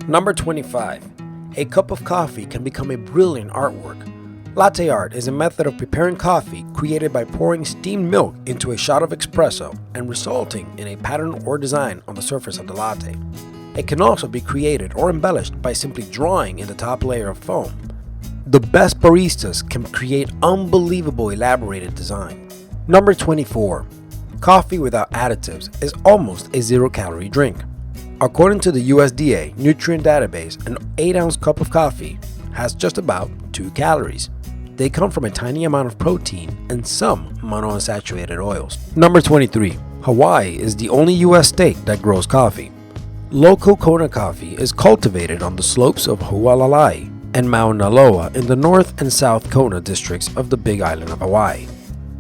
Number 25. A cup of coffee can become a brilliant artwork. Latte art is a method of preparing coffee created by pouring steamed milk into a shot of espresso and resulting in a pattern or design on the surface of the latte. It can also be created or embellished by simply drawing in the top layer of foam. The best baristas can create unbelievable elaborated design. Number 24. Coffee without additives is almost a zero-calorie drink. According to the USDA nutrient database, an 8-ounce cup of coffee has just about 2 calories. They come from a tiny amount of protein and some monounsaturated oils. Number 23. Hawaii is the only U.S. state that grows coffee. Local Kona coffee is cultivated on the slopes of Hualalai and Mauna Loa in the North and South Kona districts of the Big Island of Hawaii.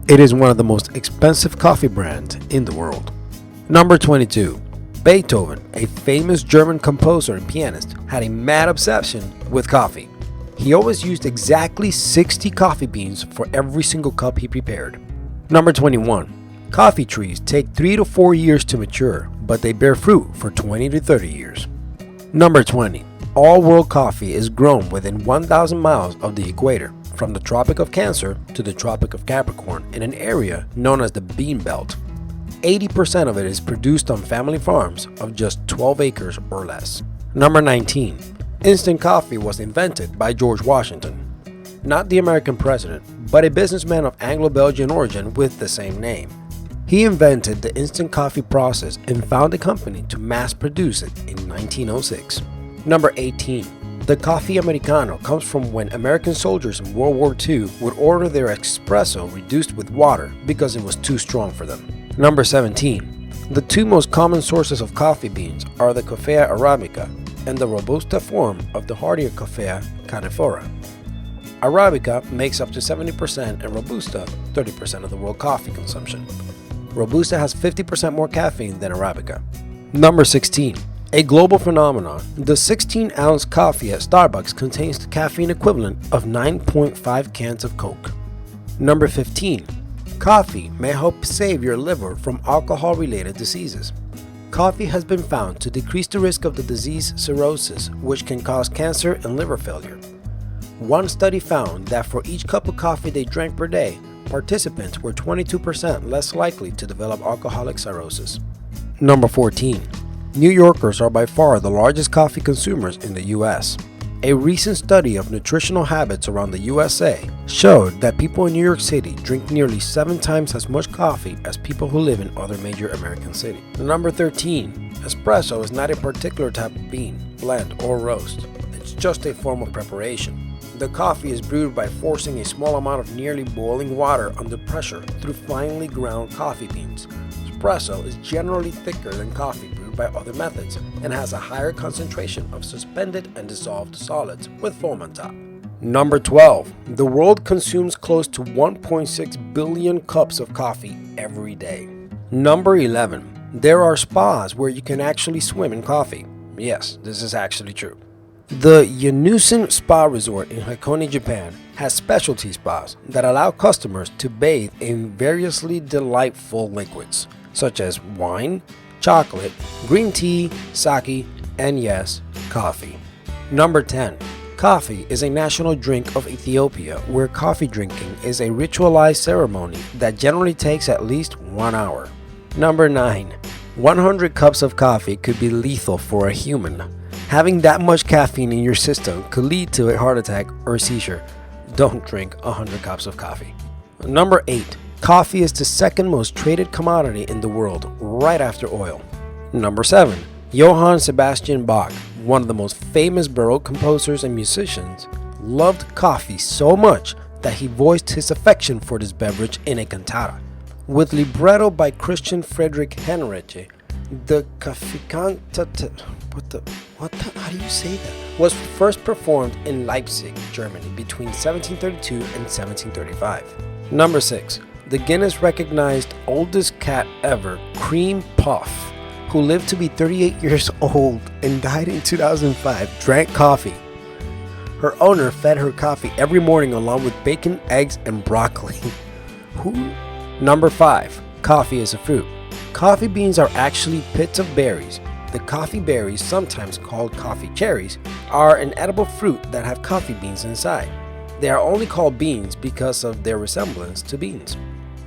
It is one of the most expensive coffee brands in the world. Number 22. Beethoven, a famous German composer and pianist, had a mad obsession with coffee. He always used exactly 60 coffee beans for every single cup he prepared. Number 21. Coffee trees take 3 to 4 years to mature, but they bear fruit for 20 to 30 years. Number 20. All world coffee is grown within 1,000 miles of the equator, from the Tropic of Cancer to the Tropic of Capricorn in an area known as the Bean Belt. 80% of it is produced on family farms of just 12 acres or less. Number 19. Instant coffee was invented by George Washington. Not the American president, but a businessman of Anglo-Belgian origin with the same name. He invented the instant coffee process and founded a company to mass produce it in 1906. Number 18. The coffee americano comes from when American soldiers in World War II would order their espresso reduced with water because it was too strong for them. Number 17. The two most common sources of coffee beans are the Coffea arabica and the Robusta form of the hardier Coffea canephora. Arabica makes up to 70% and Robusta 30% of the world coffee consumption. Robusta has 50% more caffeine than Arabica. Number 16. A global phenomenon, the 16-ounce coffee at Starbucks contains the caffeine equivalent of 9.5 cans of Coke. Number 15. Coffee may help save your liver from alcohol-related diseases. Coffee has been found to decrease the risk of the disease cirrhosis, which can cause cancer and liver failure. One study found that for each cup of coffee they drank per day, participants were 22% less likely to develop alcoholic cirrhosis. Number 14. New Yorkers are by far the largest coffee consumers in the U.S. A recent study of nutritional habits around the USA showed that people in New York City drink nearly 7 times as much coffee as people who live in other major American cities. Number 13. Espresso is not a particular type of bean, blend, or roast. It's just a form of preparation. The coffee is brewed by forcing a small amount of nearly boiling water under pressure through finely ground coffee beans. Espresso is generally thicker than coffee brewed by other methods and has a higher concentration of suspended and dissolved solids with foam on top. Number 12. The world consumes close to 1.6 billion cups of coffee every day. Number 11. There are spas where you can actually swim in coffee. Yes, this is actually true. The Yunusen Spa Resort in Hakone, Japan has specialty spas that allow customers to bathe in variously delightful liquids such as wine, chocolate, green tea, sake, and yes, coffee. Number 10. Coffee is a national drink of Ethiopia where coffee drinking is a ritualized ceremony that generally takes at least 1 hour. Number 9. 100 cups of coffee could be lethal for a human. Having that much caffeine in your system could lead to a heart attack or seizure. Don't drink 100 cups of coffee. Number 8. Coffee is the second most traded commodity in the world, right after oil. Number 7. Johann Sebastian Bach, one of the most famous Baroque composers and musicians, loved coffee so much that he voiced his affection for this beverage in a cantata. With libretto by Christian Friedrich Henrici, the Kaffeekantata, how do you say that? Was first performed in Leipzig, Germany between 1732 and 1735. Number 6. The Guinness recognized oldest cat ever, Cream Puff, who lived to be 38 years old and died in 2005, drank coffee. Her owner fed her coffee every morning along with bacon, eggs, and broccoli. Who? Number 5. Coffee is a fruit. Coffee beans are actually pits of berries The coffee berries, sometimes called coffee cherries, are an edible fruit that have coffee beans inside. They are only called beans because of their resemblance to beans.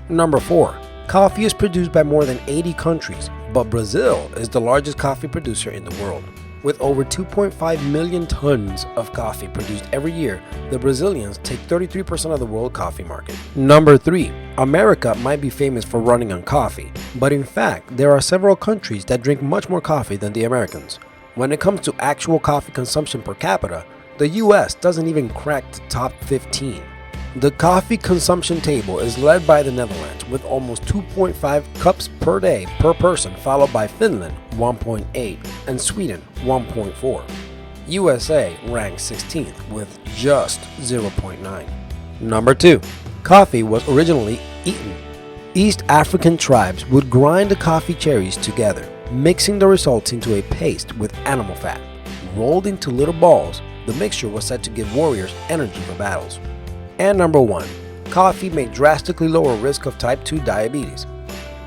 Number 4. Coffee is produced by more than 80 countries, but Brazil is the largest coffee producer in the world. With over 2.5 million tons of coffee produced every year, the Brazilians take 33% of the world coffee market. Number 3. America might be famous for running on coffee, but in fact, there are several countries that drink much more coffee than the Americans. When it comes to actual coffee consumption per capita, the US doesn't even crack the top 15. The coffee consumption table is led by the Netherlands with almost 2.5 cups per day per person, followed by Finland 1.8 and Sweden 1.4. USA ranks 16th with just 0.9. Number 2. Coffee was originally eaten. East African tribes would grind the coffee cherries together, mixing the results into a paste with animal fat. Rolled into little balls, the mixture was said to give warriors energy for battles. And number 1. Coffee may drastically lower risk of type 2 diabetes.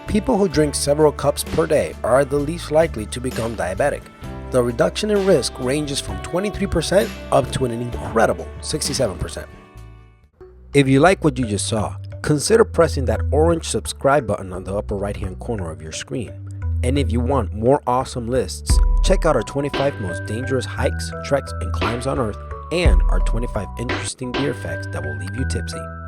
People who drink several cups per day are the least likely to become diabetic. The reduction in risk ranges from 23% up to an incredible 67%. If you like what you just saw, consider pressing that orange subscribe button on the upper right hand corner of your screen. And if you want more awesome lists, check out our 25 most dangerous hikes, treks, and climbs on Earth, and our 25 interesting beer facts that will leave you tipsy.